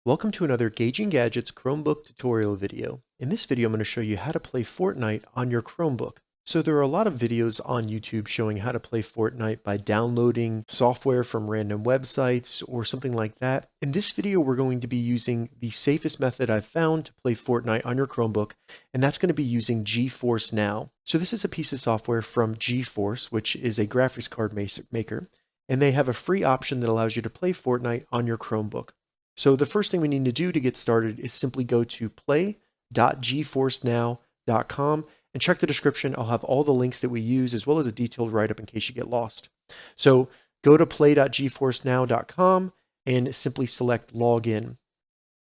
Welcome to another Gauging Gadgets Chromebook tutorial video. In this video, I'm going to show you how to play Fortnite on your Chromebook. So there are a lot of videos on YouTube showing how to play Fortnite by downloading software from random websites or something like that. In this video, we're going to be using the safest method I've found to play Fortnite on your Chromebook, and that's going to be using GeForce NOW. So this is a piece of software from GeForce, which is a graphics card maker, and they have a free option that allows you to play Fortnite on your Chromebook. So the first thing we need to do to get started is simply go to play.geforcenow.com and check the description. I'll have all the links that we use as well as a detailed write-up in case you get lost. So go to play.geforcenow.com and simply select login.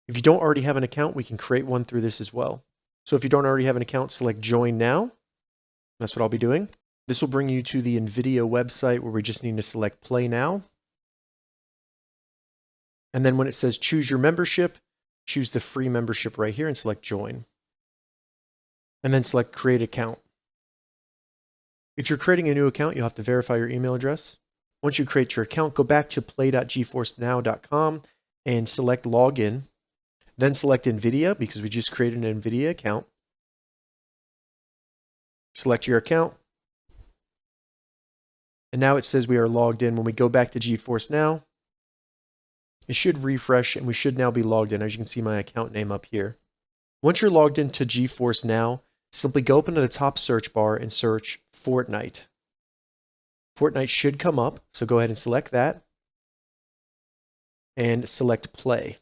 If you don't already have an account, we can create one through this as well. So if you don't already have an account, select join now. That's what I'll be doing. This will bring you to the NVIDIA website where we just need to select play now. And then when it says choose your membership, choose the free membership right here and select join. And then select create account. If you're creating a new account, you'll have to verify your email address. Once you create your account, go back to play.geforcenow.com and select login. Then select NVIDIA because we just created an NVIDIA account. Select your account. And now it says we are logged in. When we go back to GeForce Now, it should refresh and we should now be logged in. As you can see my account name up here. Once you're logged into GeForce Now, simply go up into the top search bar and search Fortnite. Fortnite should come up, so go ahead and select that and select play.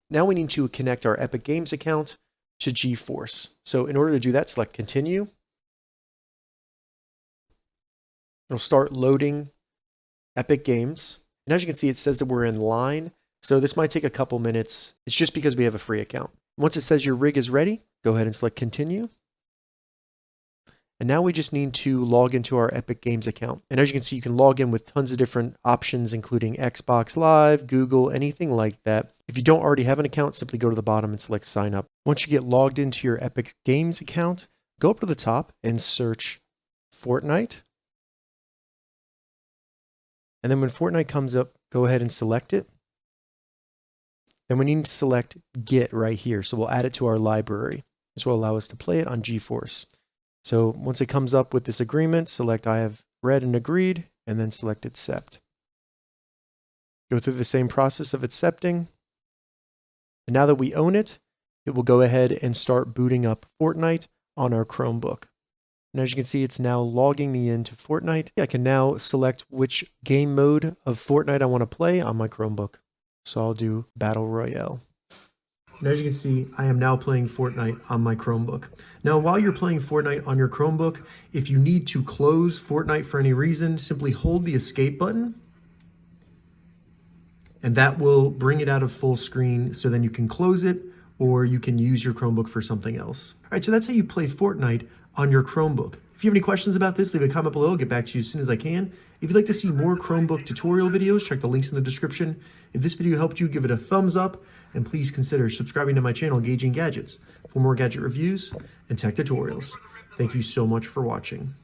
Now we need to connect our Epic Games account to GeForce. So in order to do that, select continue. It'll start loading Epic Games. And as you can see, it says that we're in line. So this might take a couple minutes. It's just because we have a free account. Once it says your rig is ready, go ahead and select continue. And now we just need to log into our Epic Games account. And as you can see, you can log in with tons of different options, including Xbox Live, Google, anything like that. If you don't already have an account, simply go to the bottom and select sign up. Once you get logged into your Epic Games account, go up to the top and search Fortnite. And then when Fortnite comes up, go ahead and select it. Then we need to select Get right here. So we'll add it to our library. This will allow us to play it on GeForce. So once it comes up with this agreement, select I have read and agreed, and then select Accept. Go through the same process of accepting. And now that we own it, it will go ahead and start booting up Fortnite on our Chromebook. And as you can see, it's now logging me into Fortnite. I can now select which game mode of Fortnite I want to play on my Chromebook. So I'll do Battle Royale. And as you can see, I am now playing Fortnite on my Chromebook. Now, while you're playing Fortnite on your Chromebook, if you need to close Fortnite for any reason, simply hold the escape button. And that will bring it out of full screen, so then you can close it or you can use your Chromebook for something else. All right, so that's how you play Fortnite on your Chromebook. If you have any questions about this, leave a comment below. I'll get back to you as soon as I can. If you'd like to see more Chromebook tutorial videos, check the links in the description. If this video helped you, give it a thumbs up, and please consider subscribing to my channel, Gauging Gadgets, for more gadget reviews and tech tutorials. Thank you so much for watching.